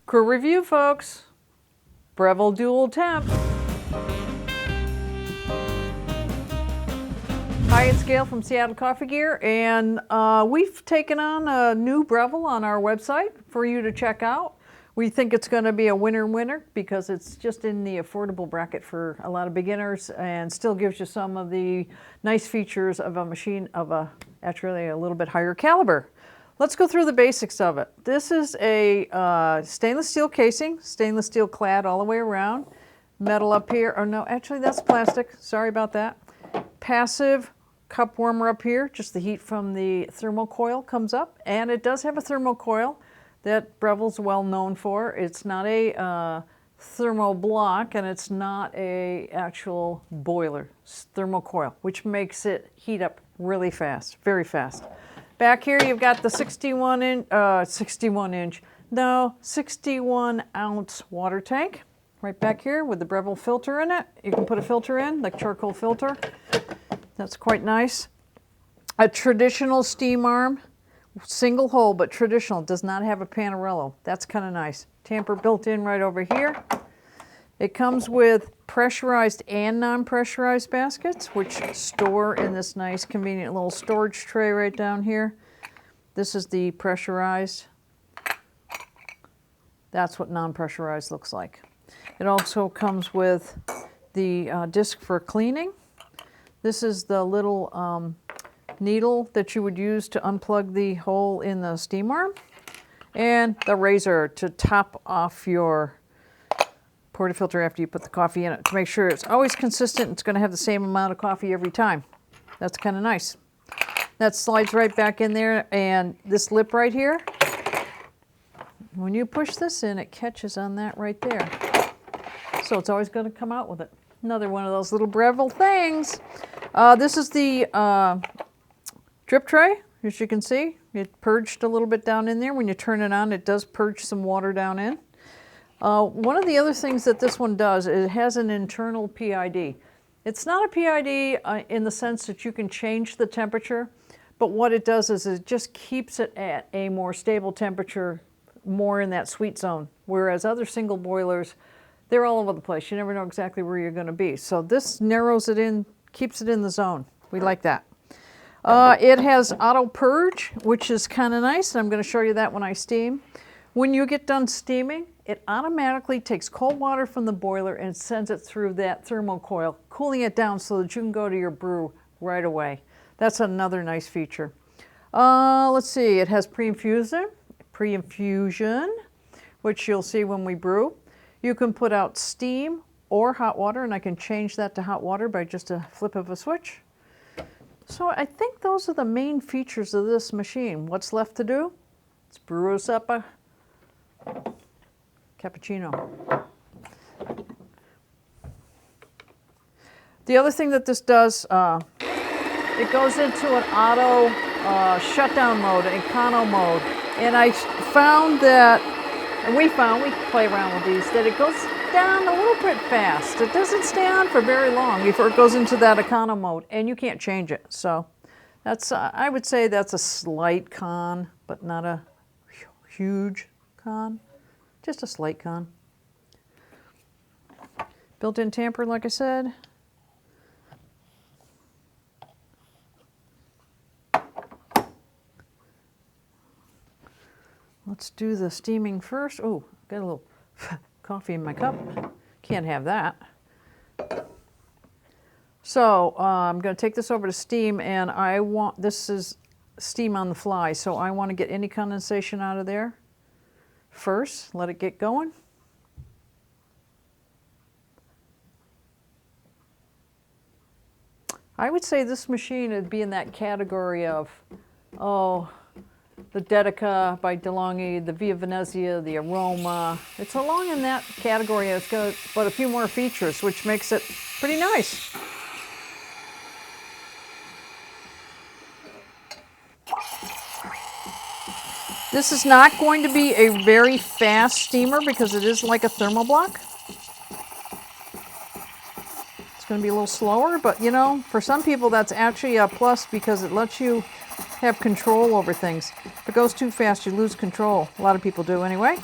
Crew review, folks. Breville Duo-Temp. Hi, it's Gail from Seattle Coffee Gear, and we've taken on a new Breville on our website for you to check out. We think it's going to be a winner because it's just in the affordable bracket for a lot of beginners and still gives you some of the nice features of a machine of actually a little bit higher caliber. Let's go through the basics of it. This is a stainless steel casing, stainless steel clad all the way around. Metal up here, or no, actually that's plastic, sorry about that. Passive cup warmer up here, just the heat from the thermocoil comes up, and it does have a thermocoil that Breville's well known for. It's not a thermo block, and it's not a actual boiler, it's thermocoil, which makes it heat up really fast, very fast. Back here you've got the 61 ounce water tank right back here with the Breville filter in it. You can put a filter in, like charcoal filter. That's quite nice. A traditional steam arm, single hole but traditional, does not have a panarello. That's kind of nice. Tamper built in right over here. It comes with pressurized and non-pressurized baskets, which store in this nice convenient little storage tray right down here. This is the pressurized. That's what non-pressurized looks like. It also comes with the disc for cleaning. This is the little needle that you would use to unplug the hole in the steam arm, and the razor to top off your portafilter after you put the coffee in it to make sure it's always consistent. It's going to have the same amount of coffee every time. That's kind of nice. That slides right back in there, and this lip right here, when you push this in, it catches on that right there. So it's always going to come out with it. Another one of those little Breville things. This is the drip tray, as you can see. It purged a little bit down in there. When you turn it on, it does purge some water down in. One of the other things that this one does, it has an internal PID. It's not a PID in the sense that you can change the temperature, but what it does is it just keeps it at a more stable temperature, more in that sweet zone, whereas other single boilers, they're all over the place. You never know exactly where you're going to be. So this narrows it in, keeps it in the zone. We like that. It has auto purge, which is kind of nice. I'm going to show you that when I steam. When you get done steaming, it automatically takes cold water from the boiler and sends it through that thermocoil, cooling it down so that you can go to your brew right away. That's another nice feature. Let's see, it has pre-infusion, which you'll see when we brew. You can put out steam or hot water, and I can change that to hot water by just a flip of a switch. So I think those are the main features of this machine. What's left to do? Let's brew us up a cappuccino. The other thing that this does, it goes into an auto shutdown mode, econo mode. And I found that, and we play around with these, that it goes down a little bit fast. It doesn't stay on for very long before it goes into that econo mode, and you can't change it. So that's, I would say that's a slight con, but not a huge con, just a slight con. Built-in tamper, like I said. Let's do the steaming first. Oh, got a little coffee in my cup. Can't have that. So I'm going to take this over to steam, and this is steam on the fly, so I want to get any condensation out of there first. Let it get going. I would say this machine would be in that category of, the Dedica by DeLonghi, the Via Venezia, the Aroma. It's along in that category. It's got but a few more features, which makes it pretty nice. This is not going to be a very fast steamer because it is like a thermoblock. It's going to be a little slower, but you know, for some people that's actually a plus because it lets you have control over things. If it goes too fast, you lose control. A lot of people do anyway.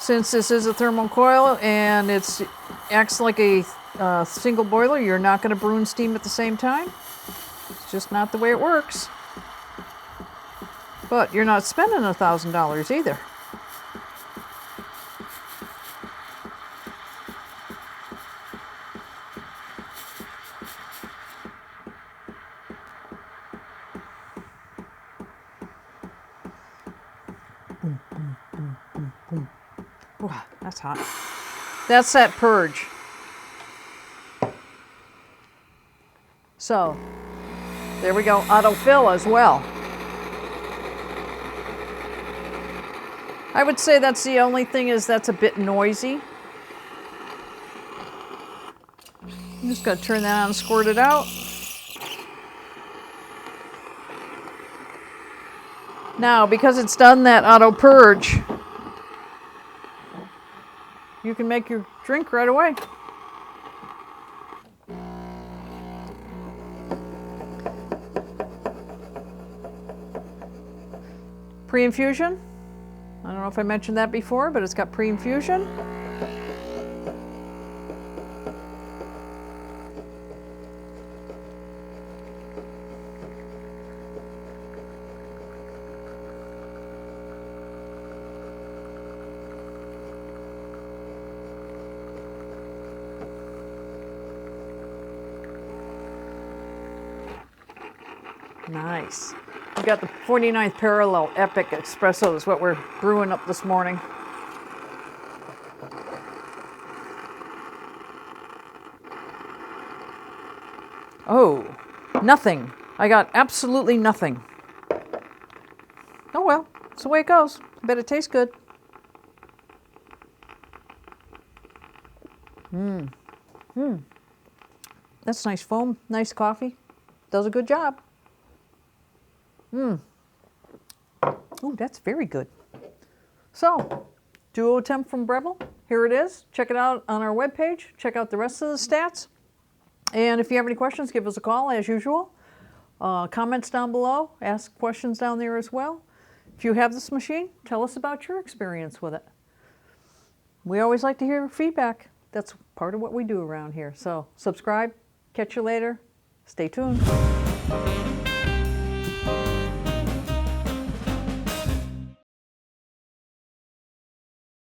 Since this is a thermal coil and it acts like a single boiler, you're not going to brew and steam at the same time. It's just not the way it works. But you're not spending $1,000 either. Boom, boom, boom, boom, boom. Wow, that's hot. That's that purge. So, there we go, autofill as well. I would say that's the only thing is that's a bit noisy. I'm just going to turn that on and squirt it out. Now, because it's done that auto purge, you can make your drink right away. Pre-infusion. I don't know if I mentioned that before, but it's got pre-infusion. Nice. We got the 49th parallel epic espresso is what we're brewing up this morning. Oh, nothing. I got absolutely nothing. Oh well, that's the way it goes. I bet it tastes good. That's nice foam, nice coffee. Does a good job. Ooh, that's very good. So, Duo-Temp from Breville, here it is. Check it out on our webpage. Check out the rest of the stats. And if you have any questions, give us a call as usual. Comments down below. Ask questions down there as well. If you have this machine, tell us about your experience with it. We always like to hear feedback. That's part of what we do around here. So, subscribe. Catch you later. Stay tuned.